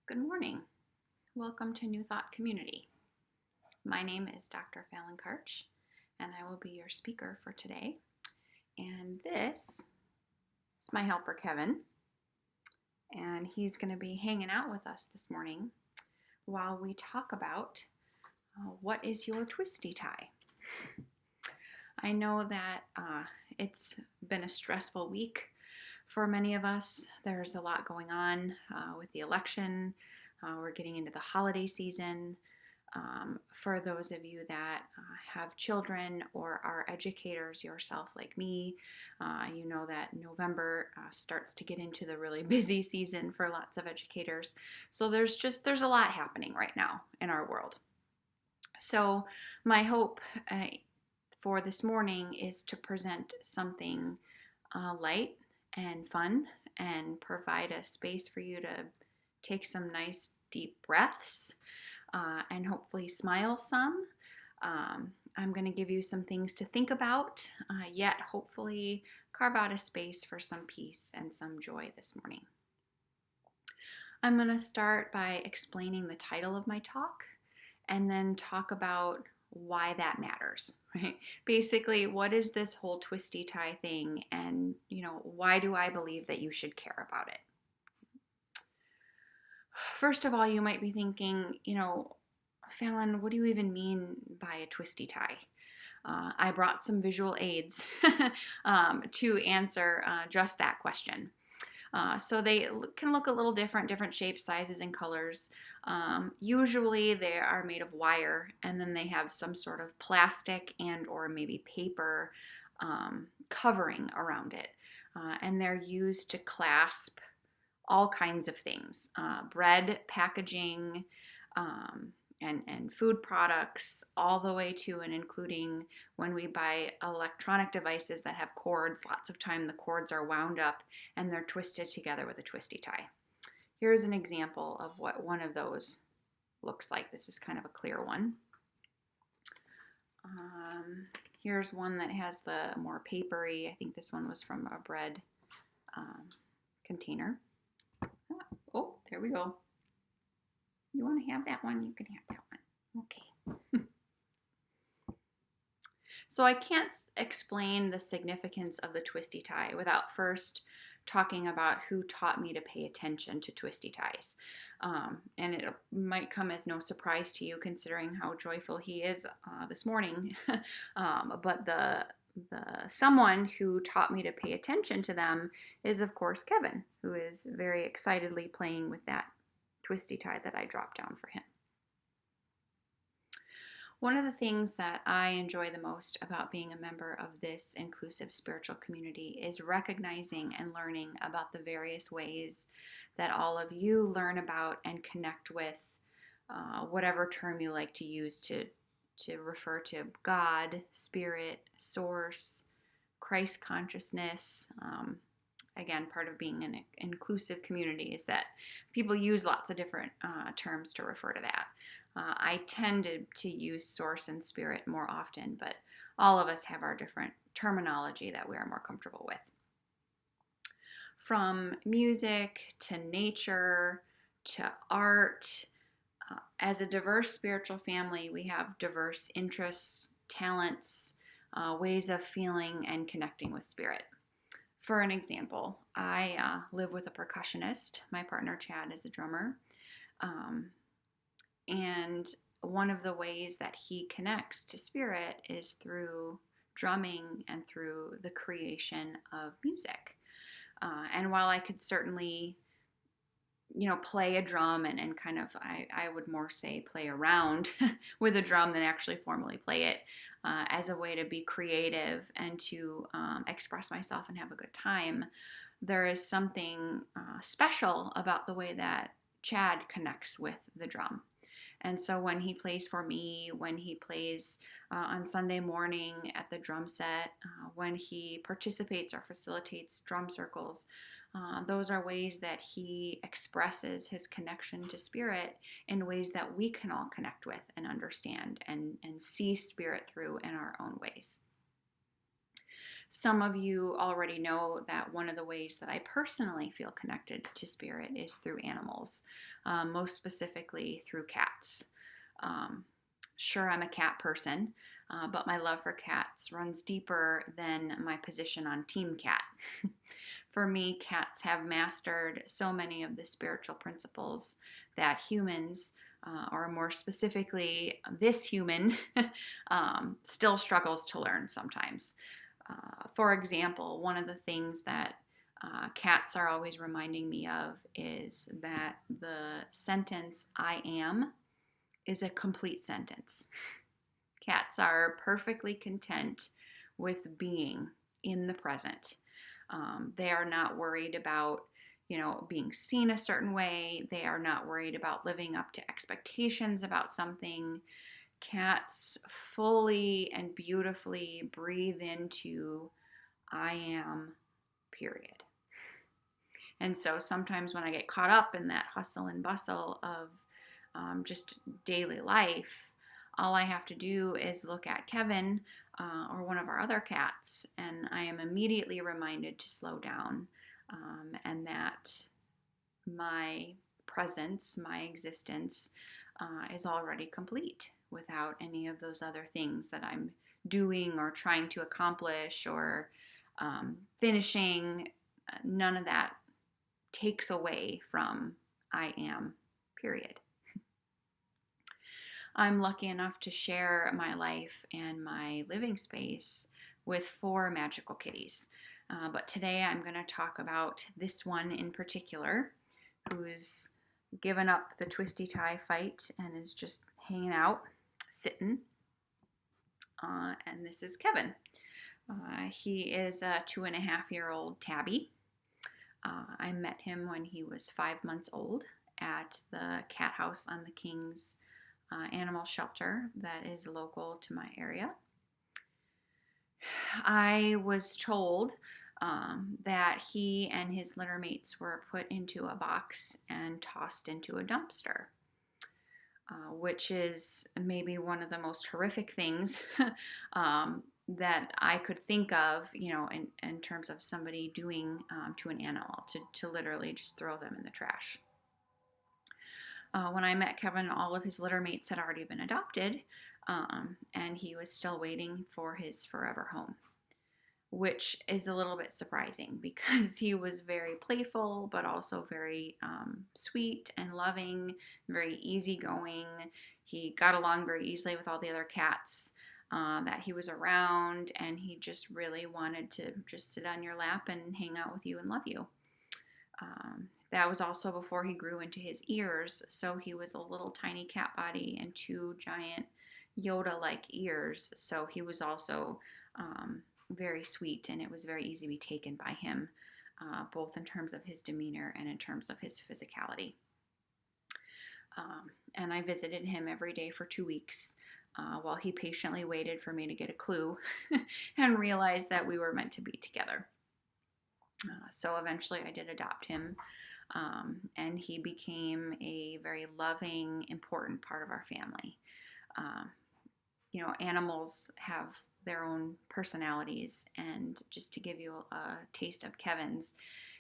Good morning. Welcome to New Thought Community. My name is Dr. Falon Kartch, and I will be your speaker for today. And this is my helper, Kevin, and he's going to be hanging out with us this morning while we talk about what is your twisty tie. I know that it's been a stressful week for many of us. There's a lot going on with the election. We're getting into the holiday season. For those of you that have children or are educators yourself like me, you know that November starts to get into the really busy season for lots of educators. So there's a lot happening right now in our world. So my hope for this morning is to present something light and fun and provide a space for you to take some nice deep breaths and hopefully smile some. I'm going to give you some things to think about, yet hopefully carve out a space for some peace and some joy this morning. I'm going to start by explaining the title of my talk and then talk about why that matters, right? Basically, what is this whole twisty tie thing, and why do I believe that you should care about it? First of all, you might be thinking, Falon, what do you even mean by a twisty tie? I brought some visual aids to answer just that question. So they can look a little different shapes, sizes, and colors. Usually they are made of wire, and then they have some sort of plastic and or maybe paper covering around it. And they're used to clasp all kinds of things, bread, packaging, and food products, all the way to and including when we buy electronic devices that have cords. Lots of time the cords are wound up and they're twisted together with a twisty tie. Here's an example of what one of those looks like. This is kind of a clear one. Here's one that has the more papery. I think this one was from a bread container. Oh, there we go. You want to have that one? You can have that one. Okay. So I can't explain the significance of the twisty tie without first talking about who taught me to pay attention to twisty ties. And it might come as no surprise to you considering how joyful he is this morning. But the someone who taught me to pay attention to them is, of course, Kevin, who is very excitedly playing with that twisty tie that I dropped down for him. One of the things that I enjoy the most about being a member of this inclusive spiritual community is recognizing and learning about the various ways that all of you learn about and connect with whatever term you like to use to refer to God, Spirit, Source, Christ consciousness. Again, part of being an inclusive community is that people use lots of different terms to refer to that. I tended to use source and spirit more often, but all of us have our different terminology that we are more comfortable with. From music to nature to art, as a diverse spiritual family, we have diverse interests, talents, ways of feeling and connecting with spirit. For an example, I live with a percussionist. My partner Chad is a drummer. And one of the ways that he connects to spirit is through drumming and through the creation of music. And while I could certainly, play a drum and kind of, I would more say play around with a drum than actually formally play it as a way to be creative and to express myself and have a good time, there is something special about the way that Chad connects with the drum. And so when he plays for me, when he plays on Sunday morning at the drum set, when he participates or facilitates drum circles, those are ways that he expresses his connection to spirit in ways that we can all connect with and understand and see spirit through in our own ways. Some of you already know that one of the ways that I personally feel connected to spirit is through animals, most specifically through cats. Um, sure, I'm a cat person, but my love for cats runs deeper than my position on Team Cat. For me, cats have mastered so many of the spiritual principles that humans, or more specifically, this human, still struggles to learn sometimes. For example, one of the things that cats are always reminding me of is that the sentence "I am" is a complete sentence. Cats are perfectly content with being in the present. They are not worried about, being seen a certain way. They are not worried about living up to expectations about something. Cats fully and beautifully breathe into "I am," period. And so sometimes when I get caught up in that hustle and bustle of just daily life, all I have to do is look at Kevin or one of our other cats, and I am immediately reminded to slow down, and that my presence, my existence, is already complete without any of those other things that I'm doing or trying to accomplish or finishing. None of that takes away from "I am," period. I'm lucky enough to share my life and my living space with 4 magical kitties. But today I'm going to talk about this one in particular who's given up the twisty tie fight and is just hanging out, sitting. And this is Kevin. He is a 2.5-year-old tabby. I met him when he was 5 months old at the cat house on the King's animal shelter that is local to my area. I was told that he and his litter mates were put into a box and tossed into a dumpster, which is maybe one of the most horrific things that I could think of, in terms of somebody doing to an animal, to literally just throw them in the trash. When I met Kevin, all of his litter mates had already been adopted, and he was still waiting for his forever home, which is a little bit surprising because he was very playful, but also very sweet and loving, very easygoing. He got along very easily with all the other cats that he was around, and he just really wanted to just sit on your lap and hang out with you and love you. That was also before he grew into his ears, so he was a little tiny cat body and 2 giant Yoda-like ears, so he was also very sweet, and it was very easy to be taken by him, both in terms of his demeanor and in terms of his physicality. And I visited him every day for 2 weeks while he patiently waited for me to get a clue and realized that we were meant to be together. So eventually I did adopt him, and he became a very loving, important part of our family. Animals have their own personalities, and just to give you a taste of Kevin's,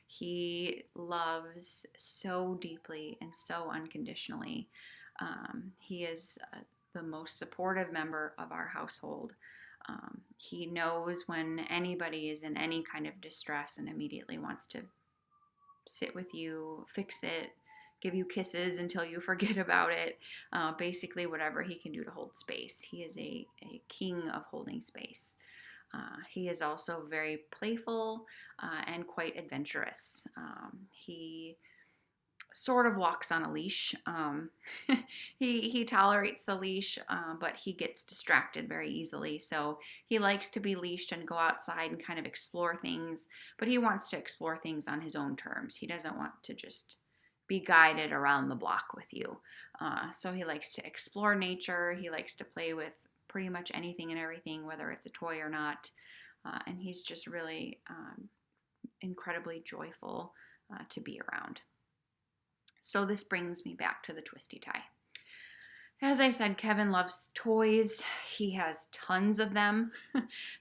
he loves so deeply and so unconditionally. He is the most supportive member of our household. He knows when anybody is in any kind of distress and immediately wants to sit with you, fix it, give you kisses until you forget about it. Basically, whatever he can do to hold space. He is a king of holding space. He is also very playful and quite adventurous. He sort of walks on a leash. He tolerates the leash, but he gets distracted very easily. So he likes to be leashed and go outside and kind of explore things, but he wants to explore things on his own terms. He doesn't want to just be guided around the block with you. So he likes to explore nature. He likes to play with pretty much anything and everything, whether it's a toy or not. And he's just really incredibly joyful to be around. So this brings me back to the twisty tie. As I said, Kevin loves toys. He has tons of them.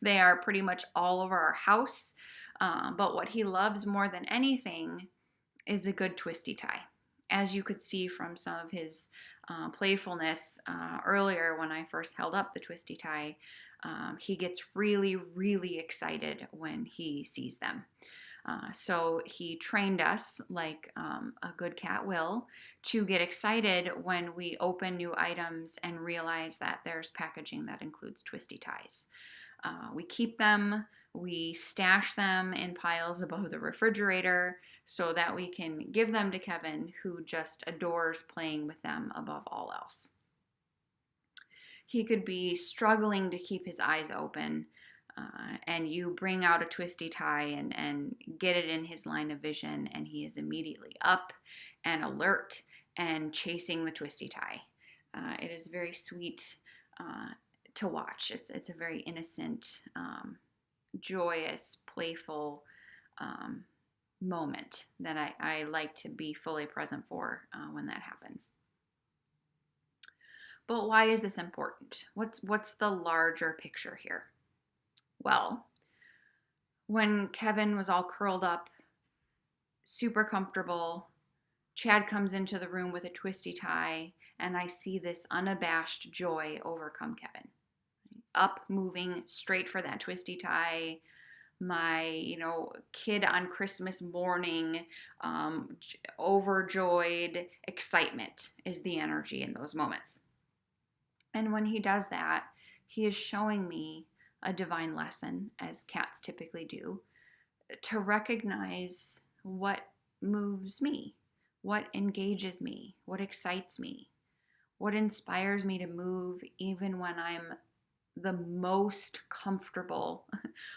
They are pretty much all over our house. But what he loves more than anything is a good twisty tie. As you could see from some of his playfulness earlier when I first held up the twisty tie, he gets really, really excited when he sees them. So he trained us, like a good cat will, to get excited when we open new items and realize that there's packaging that includes twisty ties. We keep them, we stash them in piles above the refrigerator so that we can give them to Kevin, who just adores playing with them above all else. He could be struggling to keep his eyes open, and you bring out a twisty tie and get it in his line of vision, and he is immediately up and alert and chasing the twisty tie. It is very sweet to watch. It's a very innocent, joyous, playful moment that I like to be fully present for when that happens. But why is this important? What's the larger picture here? Well, when Kevin was all curled up, super comfortable, Chad comes into the room with a twisty tie, and I see this unabashed joy overcome Kevin. Up, moving straight for that twisty tie. My, kid on Christmas morning, overjoyed excitement is the energy in those moments. And when he does that, he is showing me a divine lesson, as cats typically do, to recognize what moves me, what engages me, what excites me, what inspires me to move even when I'm the most comfortable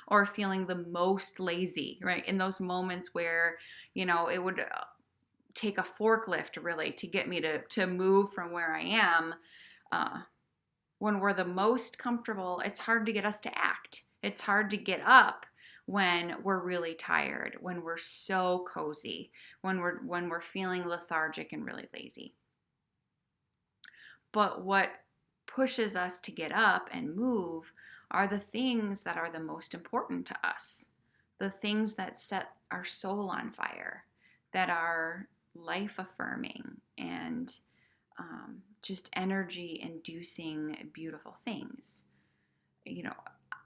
or feeling the most lazy, right? In those moments where, it would take a forklift really to get me to move from where I am. When we're the most comfortable, it's hard to get us to act. It's hard to get up when we're really tired, when we're so cozy, when we're feeling lethargic and really lazy. But what pushes us to get up and move are the things that are the most important to us, the things that set our soul on fire, that are life affirming and just energy inducing beautiful things.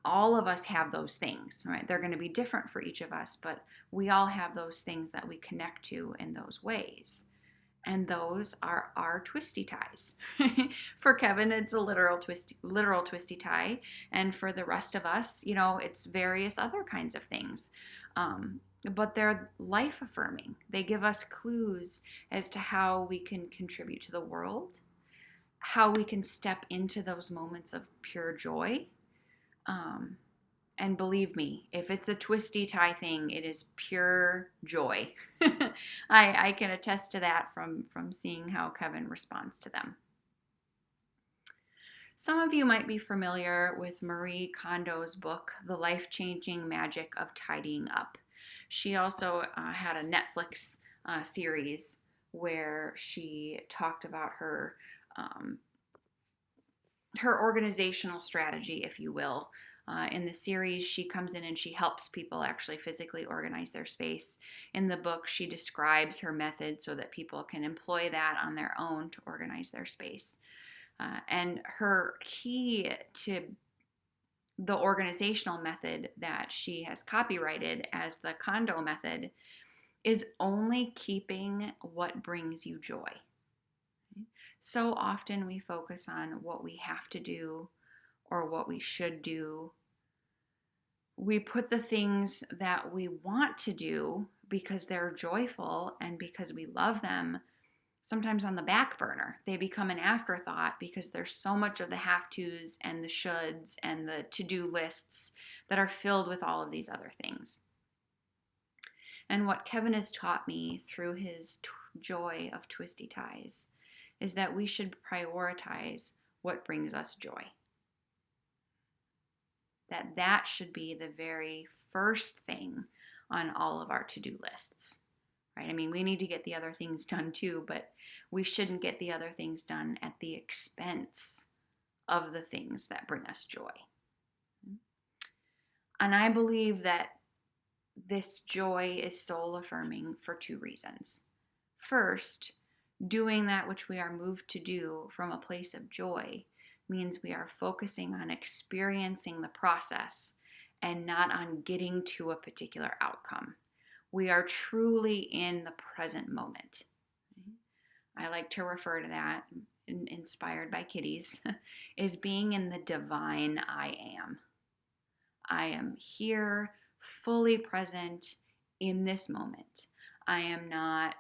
All of us have those things, right? They're going to be different for each of us, but we all have those things that we connect to in those ways. And those are our twisty ties. For Kevin, it's a literal twisty tie. And for the rest of us, it's various other kinds of things. But they're life affirming. They give us clues as to how we can contribute to the world, how we can step into those moments of pure joy. And believe me, if it's a twisty tie thing, it is pure joy. I can attest to that from seeing how Kevin responds to them. Some of you might be familiar with Marie Kondo's book, The Life-Changing Magic of Tidying Up. She also had a Netflix series where she talked about her organizational strategy, if you will. In the series, she comes in and she helps people actually physically organize their space. In the book, she describes her method so that people can employ that on their own to organize their space. And her key to the organizational method that she has copyrighted as the Kondo method is only keeping what brings you joy. So often we focus on what we have to do or what we should do. We put the things that we want to do because they're joyful and because we love them sometimes on the back burner. They become an afterthought because there's so much of the have-tos and the shoulds and the to-do lists that are filled with all of these other things. And what Kevin has taught me through his joy of twisty ties is that we should prioritize what brings us joy. That should be the very first thing on all of our to-do lists, right? I mean, we need to get the other things done too, but we shouldn't get the other things done at the expense of the things that bring us joy. And I believe that this joy is soul affirming for two reasons. First, doing that which we are moved to do from a place of joy means we are focusing on experiencing the process and not on getting to a particular outcome. We are truly in the present moment. I like to refer to that, inspired by kitties, is being in the divine I am. I am here, fully present in this moment. I am not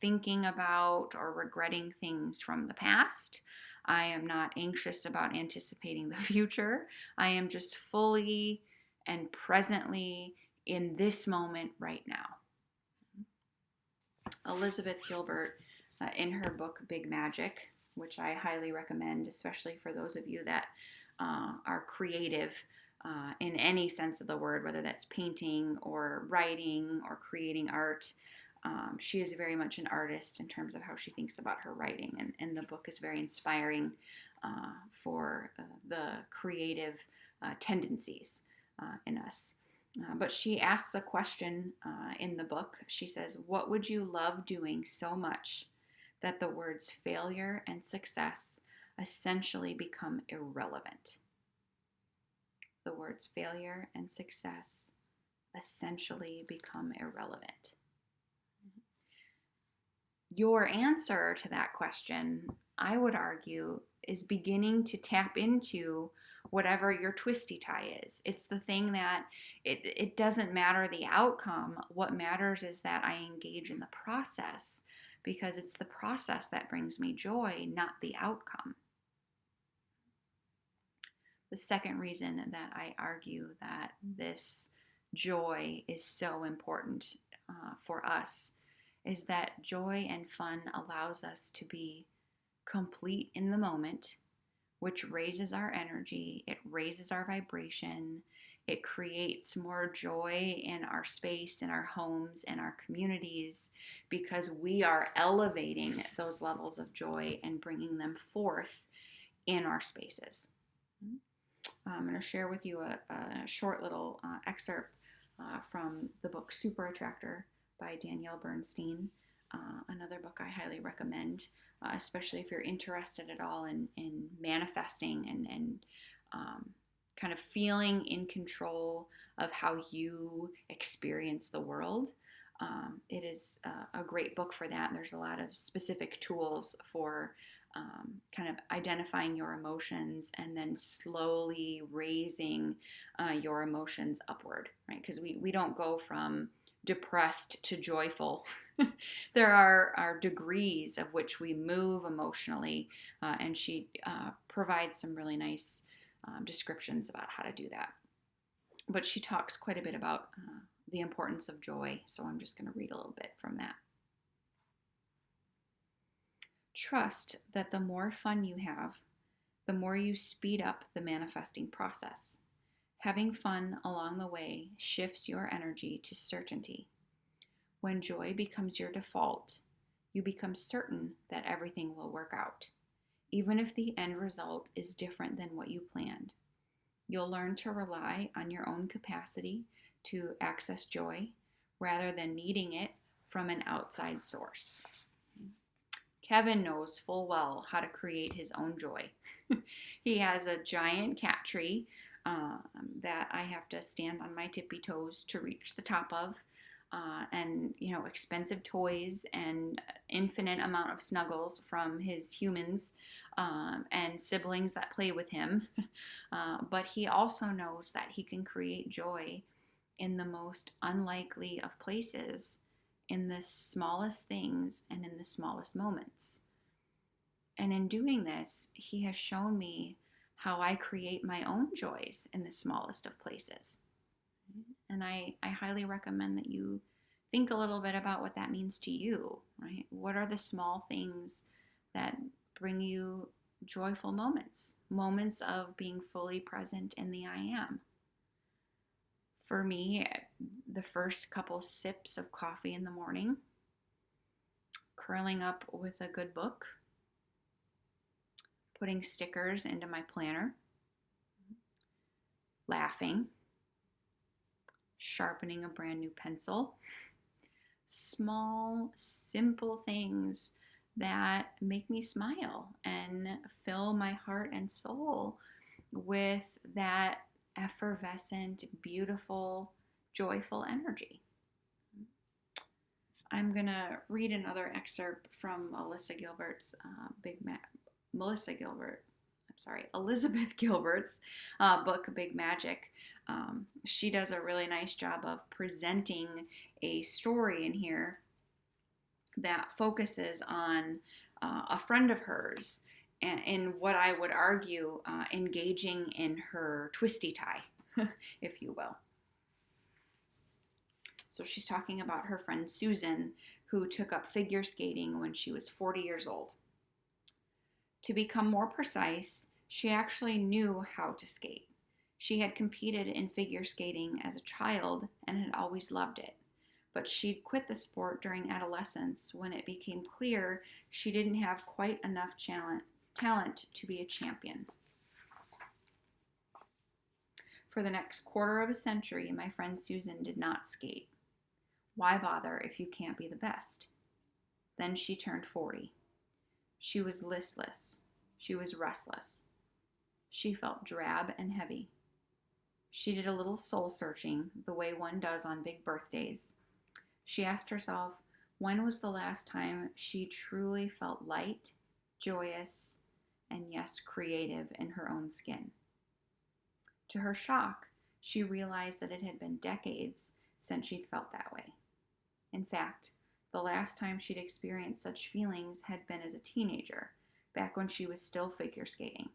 thinking about or regretting things from the past. I am not anxious about anticipating the future. I am just fully and presently in this moment right now. Elizabeth Gilbert, in her book Big Magic, which I highly recommend, especially for those of you that are creative in any sense of the word, whether that's painting or writing or creating art. She is very much an artist in terms of how she thinks about her writing, and the book is very inspiring for the creative tendencies in us. But she asks a question in the book. She says, what would you love doing so much that the words failure and success essentially become irrelevant? The words failure and success essentially become irrelevant. Your answer to that question, I would argue, is beginning to tap into whatever your twisty tie is. It's the thing that it doesn't matter the outcome. What matters is that I engage in the process, because it's the process that brings me joy, not the outcome. The second reason that I argue that this joy is so important for us is that joy and fun allows us to be complete in the moment, which raises our energy, it raises our vibration, it creates more joy in our space, in our homes, in our communities, because we are elevating those levels of joy and bringing them forth in our spaces. I'm going to share with you a short little excerpt from the book Super Attractor by Danielle Bernstein, another book I highly recommend, especially if you're interested at all in manifesting and kind of feeling in control of how you experience the world. It is a great book for that. And there's a lot of specific tools for kind of identifying your emotions and then slowly raising your emotions upward, right? Because we don't go from depressed to joyful. There are degrees of which we move emotionally, and she provides some really nice descriptions about how to do that. But she talks quite a bit about the importance of joy, so I'm just going to read a little bit from that. Trust that the more fun you have, the more you speed up the manifesting process. Having fun along the way shifts your energy to certainty. When joy becomes your default, you become certain that everything will work out, even if the end result is different than what you planned. You'll learn to rely on your own capacity to access joy rather than needing it from an outside source. Kevin knows full well how to create his own joy. He has a giant cat tree that I have to stand on my tippy toes to reach the top of, and expensive toys and infinite amount of snuggles from his humans and siblings that play with him. But he also knows that he can create joy in the most unlikely of places, in the smallest things and in the smallest moments. And in doing this, he has shown me how I create my own joys in the smallest of places. And I highly recommend that you think a little bit about what that means to you, right? What are the small things that bring you joyful moments? Moments of being fully present in the I am. For me, the first couple sips of coffee in the morning curling up with a good book, putting stickers into my planner, laughing, sharpening a brand new pencil. Small, simple things that make me smile and fill my heart and soul with that effervescent, beautiful, joyful energy. I'm going to read another excerpt from Elizabeth Gilbert's book, Big Magic. She does a really nice job of presenting a story in here that focuses on a friend of hers and in what I would argue engaging in her twisty tie, if you will. So she's talking about her friend Susan, who took up figure skating when she was 40 years old. To become more precise, she actually knew how to skate. She had competed in figure skating as a child and had always loved it. But she'd quit the sport during adolescence when it became clear she didn't have quite enough talent to be a champion. For the next quarter of a century, my friend Susan did not skate. Why bother if you can't be the best? Then she turned 40. She was listless. She was restless. She felt drab and heavy. She did a little soul searching, the way one does on big birthdays. She asked herself, when was the last time she truly felt light, joyous, and yes, creative in her own skin? To her shock, she realized that it had been decades since she'd felt that way. In fact, the last time she'd experienced such feelings had been as a teenager, back when she was still figure skating.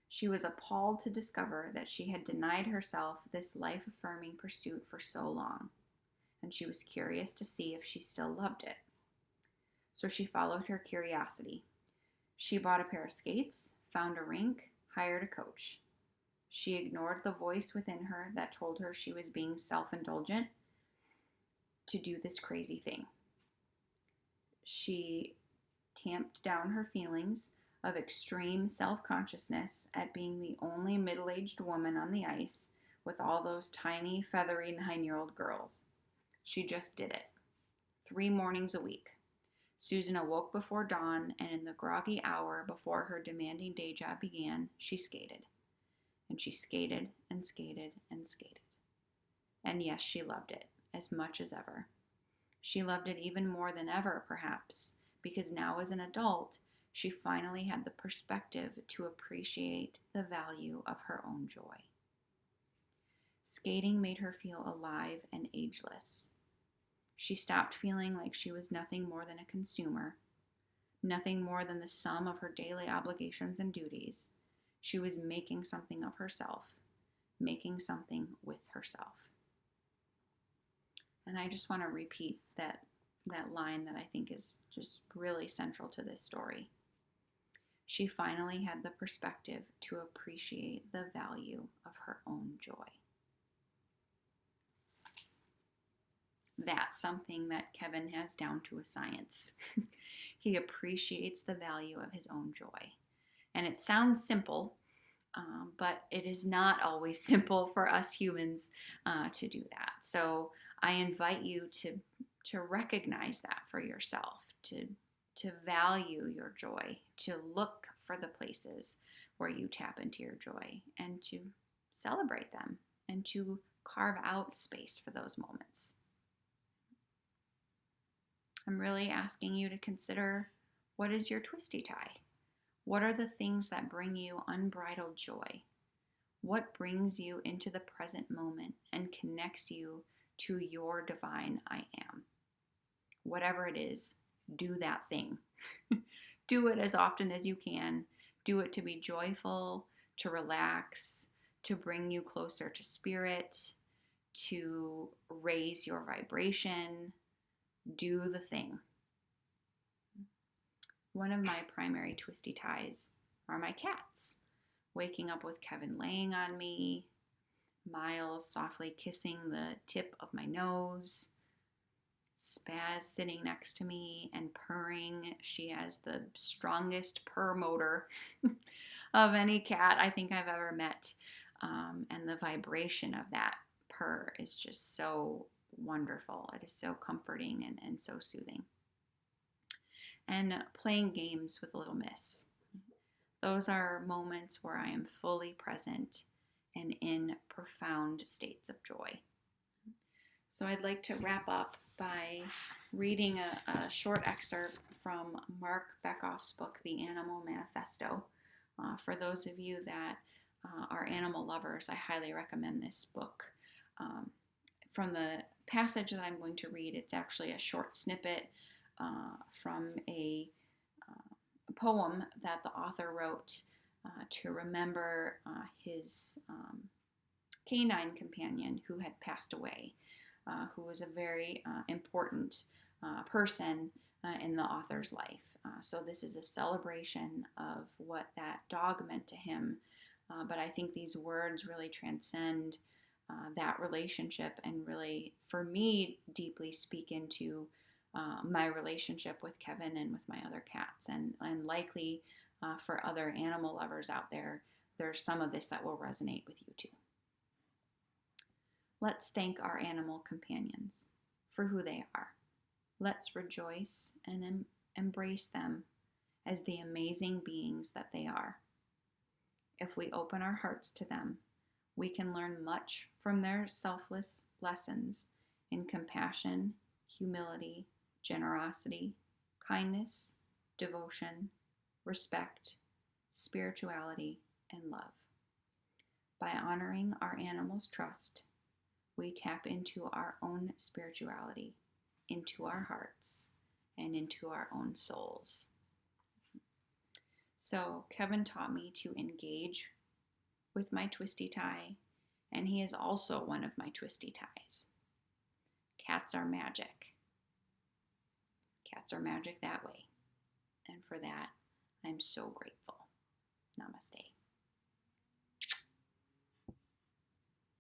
She was appalled to discover that she had denied herself this life-affirming pursuit for so long, and she was curious to see if she still loved it. So she followed her curiosity. She bought a pair of skates, found a rink, hired a coach. She ignored the voice within her that told her she was being self-indulgent to do this crazy thing. She tamped down her feelings of extreme self-consciousness at being the only middle-aged woman on the ice with all those tiny, feathery 9-year-old girls. She just did it. 3 mornings a week. Susan awoke before dawn, and in the groggy hour before her demanding day job began, she skated. And she skated and skated and skated. And yes, she loved it as much as ever. She loved it even more than ever, perhaps, because now as an adult, she finally had the perspective to appreciate the value of her own joy. Skating made her feel alive and ageless. She stopped feeling like she was nothing more than a consumer, nothing more than the sum of her daily obligations and duties. She was making something of herself, making something with herself. And I just want to repeat that line that I think is just really central to this story. She finally had the perspective to appreciate the value of her own joy. That's something that Kevin has down to a science. He appreciates the value of his own joy. And it sounds simple, but it is not always simple for us humans to do that. So I invite you to recognize that for yourself, to value your joy, to look for the places where you tap into your joy and to celebrate them and to carve out space for those moments. I'm really asking you to consider, what is your twisty tie? What are the things that bring you unbridled joy? What brings you into the present moment and connects you to your divine I am? Whatever it is, do that thing. Do it as often as you can. Do it to be joyful, to relax, to bring you closer to spirit, to raise your vibration. Do the thing. One of my primary twisty ties are my cats. Waking up with Kevin laying on me, Miles softly kissing the tip of my nose, Spaz sitting next to me and purring. She has the strongest purr motor of any cat I think I've ever met. And the vibration of that purr is just so wonderful. It is so comforting and so soothing. And playing games with Little Miss. Those are moments where I am fully present and in profound states of joy. So I'd like to wrap up by reading a short excerpt from Mark Beckoff's book, The Animal Manifesto. For those of you that are animal lovers, I highly recommend this book. From the passage that I'm going to read, it's actually a short snippet from a poem that the author wrote to remember his canine companion who had passed away, who was a very important person in the author's life. So this is a celebration of what that dog meant to him, but I think these words really transcend that relationship and really, for me, deeply speak into my relationship with Kevin and with my other cats, and likely for other animal lovers out there, there's some of this that will resonate with you too. Let's thank our animal companions for who they are. Let's rejoice and embrace them as the amazing beings that they are. If we open our hearts to them, we can learn much from their selfless lessons in compassion, humility, generosity, kindness, devotion, respect, spirituality, and love. By honoring our animals' trust, we tap into our own spirituality, into our hearts, and into our own souls. So Kevin taught me to engage with my twisty tie, and he is also one of my twisty ties. Cats are magic. Cats are magic that way. And for that, I'm so grateful. Namaste.